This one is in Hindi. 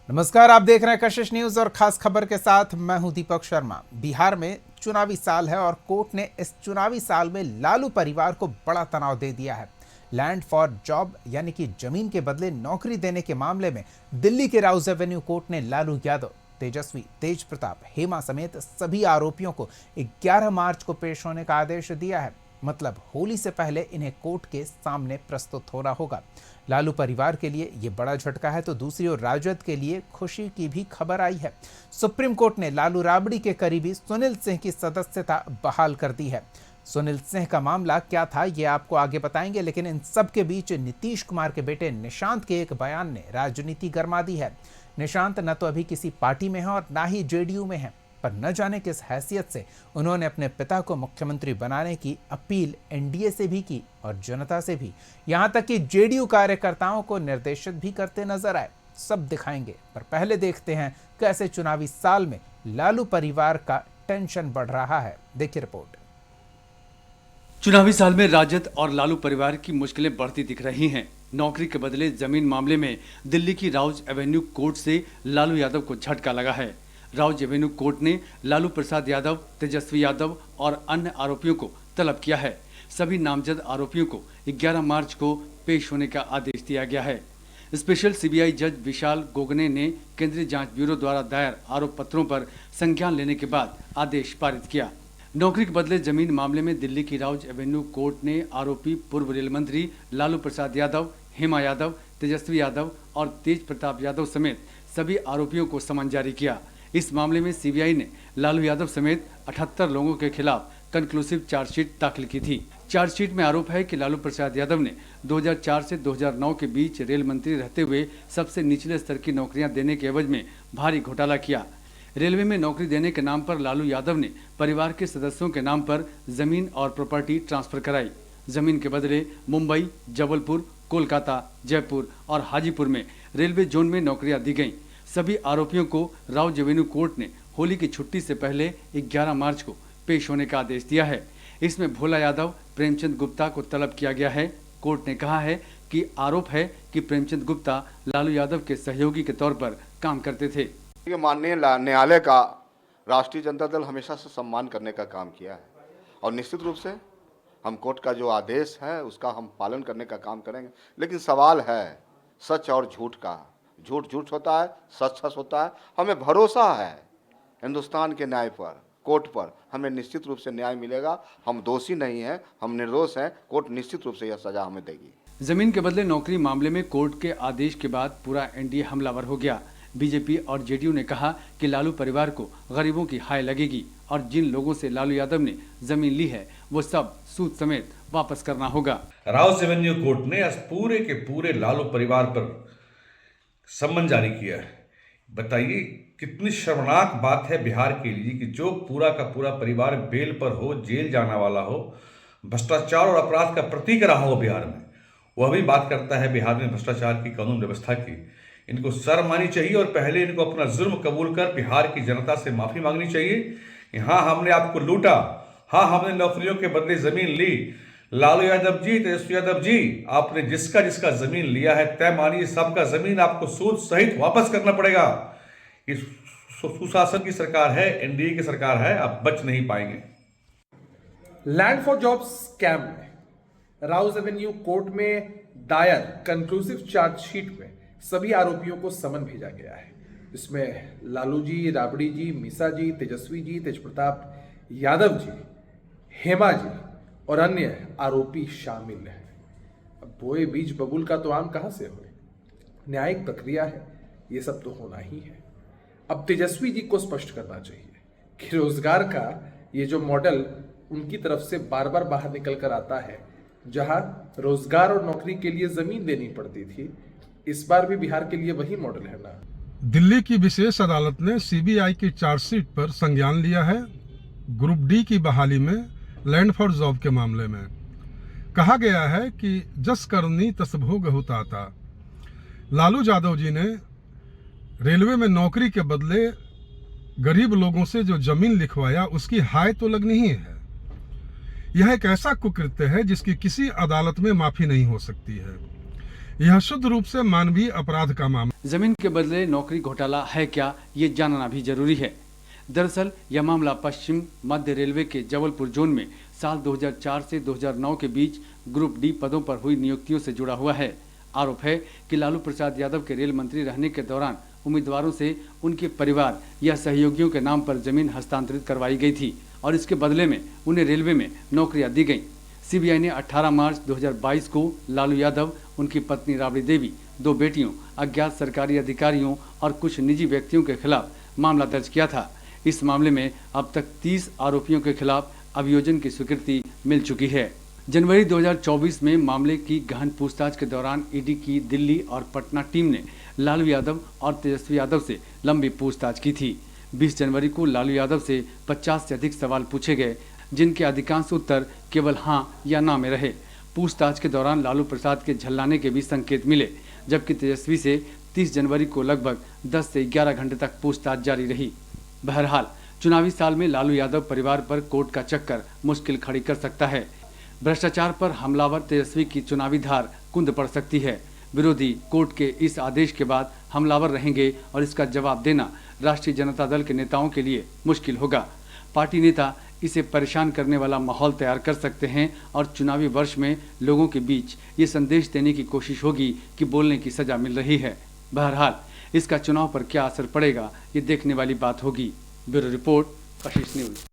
नमस्कार, आप देख रहे हैं कशिश न्यूज और खास खबर के साथ मैं हूं दीपक शर्मा। बिहार में चुनावी साल है और कोर्ट ने इस चुनावी साल में लालू परिवार को बड़ा तनाव दे दिया है। लैंड फॉर जॉब यानी कि जमीन के बदले नौकरी देने के मामले में दिल्ली के राउज एवेन्यू कोर्ट ने लालू यादव, तेजस्वी, तेज प्रताप, हेमा समेत सभी आरोपियों को 11 मार्च को पेश होने का आदेश दिया है। मतलब होली से पहले इन्हें कोर्ट के सामने प्रस्तुत होना होगा। लालू परिवार के लिए ये बड़ा झटका है तो दूसरी ओर राजद के लिए खुशी की भी खबर आई है। सुप्रीम कोर्ट ने लालू राबड़ी के करीबी सुनील सिंह की सदस्यता बहाल कर दी है। सुनील सिंह का मामला क्या था ये आपको आगे बताएंगे, लेकिन इन सब के बीच नीतीश कुमार के बेटे निशांत के एक बयान ने राजनीति गर्मा दी है। निशांत न तो अभी किसी पार्टी में है और ना ही जेडीयू में है, पर न जाने किस हैसियत से उन्होंने अपने पिता को मुख्यमंत्री बनाने की अपील एनडीए से भी की और जनता से भी, यहां तक कि जेडीयू कार्यकर्ताओं को निर्देशित भी करते नजर आए। सब दिखाएंगे, पर पहले देखते हैं कैसे चुनावी साल में लालू परिवार का टेंशन बढ़ रहा है। देखिए रिपोर्ट। चुनावी साल में राजद और लालू परिवार की मुश्किलें बढ़ती दिख रही हैं। नौकरी के बदले जमीन मामले में दिल्ली की राउज एवेन्यू कोर्ट से लालू यादव को झटका लगा है। राउज एवेन्यू कोर्ट ने लालू प्रसाद यादव, तेजस्वी यादव और अन्य आरोपियों को तलब किया है। सभी नामजद आरोपियों को 11 मार्च को पेश होने का आदेश दिया गया है। स्पेशल सीबीआई जज विशाल गोगने ने केंद्रीय जांच ब्यूरो द्वारा दायर आरोप पत्रों पर संज्ञान लेने के बाद आदेश पारित किया। नौकरी के बदले जमीन मामले में दिल्ली की राउज एवेन्यू कोर्ट ने आरोपी पूर्व रेल मंत्री लालू प्रसाद यादव, हेमा यादव, तेजस्वी यादव और तेज प्रताप यादव समेत सभी आरोपियों को समन जारी किया। इस मामले में सीबीआई ने लालू यादव समेत 78 लोगों के खिलाफ कंक्लूसिव चार्जशीट दाखिल की थी। चार्जशीट में आरोप है कि लालू प्रसाद यादव ने 2004 से 2009 के बीच रेल मंत्री रहते हुए सबसे निचले स्तर की नौकरियां देने के एवज में भारी घोटाला किया। रेलवे में नौकरी देने के नाम पर लालू यादव ने परिवार के सदस्यों के नाम पर जमीन और प्रॉपर्टी ट्रांसफर कराई। जमीन के बदले मुंबई, जबलपुर, कोलकाता, जयपुर और हाजीपुर में रेलवे जोन में नौकरियां दी गईं। सभी आरोपियों को राउज एवेन्यू कोर्ट ने होली की छुट्टी से पहले 11 मार्च को पेश होने का आदेश दिया है। इसमें भोला यादव, प्रेमचंद गुप्ता को तलब किया गया है। कोर्ट ने कहा है कि आरोप है कि प्रेमचंद गुप्ता लालू यादव के सहयोगी के तौर पर काम करते थे। माननीय न्यायालय का राष्ट्रीय जनता दल हमेशा से सम्मान करने का काम किया है और निश्चित रूप से हम कोर्ट का जो आदेश है उसका हम पालन करने का काम करेंगे। लेकिन सवाल है सच और झूठ का। झूठ झूठ होता है, सच सच होता है। हमें भरोसा है हिंदुस्तान के न्याय पर, कोर्ट पर। हमें निश्चित रूप से न्याय मिलेगा। हम दोषी नहीं हैं, हम निर्दोष हैं। कोर्ट निश्चित रूप से यह सजा हमें देगी। जमीन के बदले नौकरी मामले में कोर्ट के आदेश के बाद पूरा एनडीए हमलावर हो गया। बीजेपी और जेडीयू ने कहा कि लालू परिवार को गरीबों की हाय लगेगी और जिन लोगों से लालू यादव ने जमीन ली है वो सब सूद समेत वापस करना होगा। राउज एवेन्यू कोर्ट ने आज पूरे के पूरे लालू परिवार पर सम्मन जारी किया है। बताइए कितनी शर्मनाक बात है बिहार के लिए कि जो पूरा का पूरा परिवार बेल पर हो, जेल जाने वाला हो, भ्रष्टाचार और अपराध का प्रतीक रहा हो बिहार में, वह भी बात करता है बिहार में भ्रष्टाचार की, कानून व्यवस्था की। इनको शर्म आनी चाहिए और पहले इनको अपना जुर्म कबूल कर बिहार की जनता से माफी मांगनी चाहिए कि हाँ हमने आपको लूटा, हाँ हमने नौकरियों के बदले जमीन ली। लालू यादव जी, तेजस्वी यादव जी, आपने जिसका जिसका जमीन लिया है तय मानिए सबका जमीन आपको सूद सहित वापस करना पड़ेगा। इस सुशासन की सरकार है, एनडीए की सरकार है, आप बच नहीं पाएंगे। लैंड फॉर जॉब स्कैम में राउज एवेन्यू कोर्ट में दायर कंक्लूसिव चार्जशीट में सभी आरोपियों को समन भेजा गया है। इसमें लालू जी, राबड़ी जी, मीसा जी, तेजस्वी जी, तेज प्रताप यादव जी, हेमा जी और अन्य आरोपी शामिल हैं। अब बोए बीज बबूल का तो आम कहां से हो? न्यायिक प्रक्रिया है, ये सब तो होना ही है। अब तेजस्वी जी को स्पष्ट करना चाहिए कि रोजगार का ये जो मॉडल उनकी तरफ से बार बार बाहर निकल कर आता है, जहां रोजगार और नौकरी के लिए जमीन देनी पड़ती थी, इस बार भी बिहार के लिए वही मॉडल है ना। दिल्ली की विशेष अदालत ने सीबीआई की चार्जशीट पर संज्ञान लिया है। ग्रुप डी की बहाली में लैंड फॉर जॉब के मामले में कहा गया है कि जस करनी तस भोग हुताता। लालू यादव जी ने रेलवे में नौकरी के बदले गरीब लोगों से जो जमीन लिखवाया उसकी हाय तो लगनी ही है। यह एक ऐसा कुकृत्य है जिसकी किसी अदालत में माफी नहीं हो सकती है। यह शुद्ध रूप से मानवीय अपराध का मामला। जमीन के बदले नौकरी घोटाला है क्या, ये जानना भी जरूरी है। दरअसल यह मामला पश्चिम मध्य रेलवे के जबलपुर जोन में साल 2004 से 2009 के बीच ग्रुप डी पदों पर हुई नियुक्तियों से जुड़ा हुआ है। आरोप है कि लालू प्रसाद यादव के रेल मंत्री रहने के दौरान उम्मीदवारों से उनके परिवार या सहयोगियों के नाम पर जमीन हस्तांतरित करवाई गई थी और इसके बदले में उन्हें रेलवे में नौकरियां दी गईं। सीबीआई ने 18 मार्च 2022 को लालू यादव, उनकी पत्नी राबड़ी देवी, 2 बेटियों, अज्ञात सरकारी अधिकारियों और कुछ निजी व्यक्तियों के खिलाफ मामला दर्ज किया था। इस मामले में अब तक 30 आरोपियों के खिलाफ अभियोजन की स्वीकृति मिल चुकी है। जनवरी 2024 में मामले की गहन पूछताछ के दौरान ईडी की दिल्ली और पटना टीम ने लालू यादव और तेजस्वी यादव से लंबी पूछताछ की थी। 20 जनवरी को लालू यादव से 50 से अधिक सवाल पूछे गए, जिनके अधिकांश उत्तर केवल हाँ या ना में रहे। पूछताछ के दौरान लालू प्रसाद के झल्लाने के भी संकेत मिले, जबकि तेजस्वी से 30 जनवरी को लगभग 10 से 11 घंटे तक पूछताछ जारी रही। बहरहाल चुनावी साल में लालू यादव परिवार पर कोर्ट का चक्कर मुश्किल खड़ी कर सकता है। भ्रष्टाचार पर हमलावर तेजस्वी की चुनावी धार कुंद पड़ सकती है। विरोधी कोर्ट के इस आदेश के बाद हमलावर रहेंगे और इसका जवाब देना राष्ट्रीय जनता दल के नेताओं के लिए मुश्किल होगा। पार्टी नेता इसे परेशान करने वाला माहौल तैयार कर सकते हैं और चुनावी वर्ष में लोगों के बीच ये संदेश देने की कोशिश होगी कि बोलने की सजा मिल रही है। बहरहाल इसका चुनाव पर क्या असर पड़ेगा, ये देखने वाली बात होगी। ब्यूरो रिपोर्ट, कशिश न्यूज।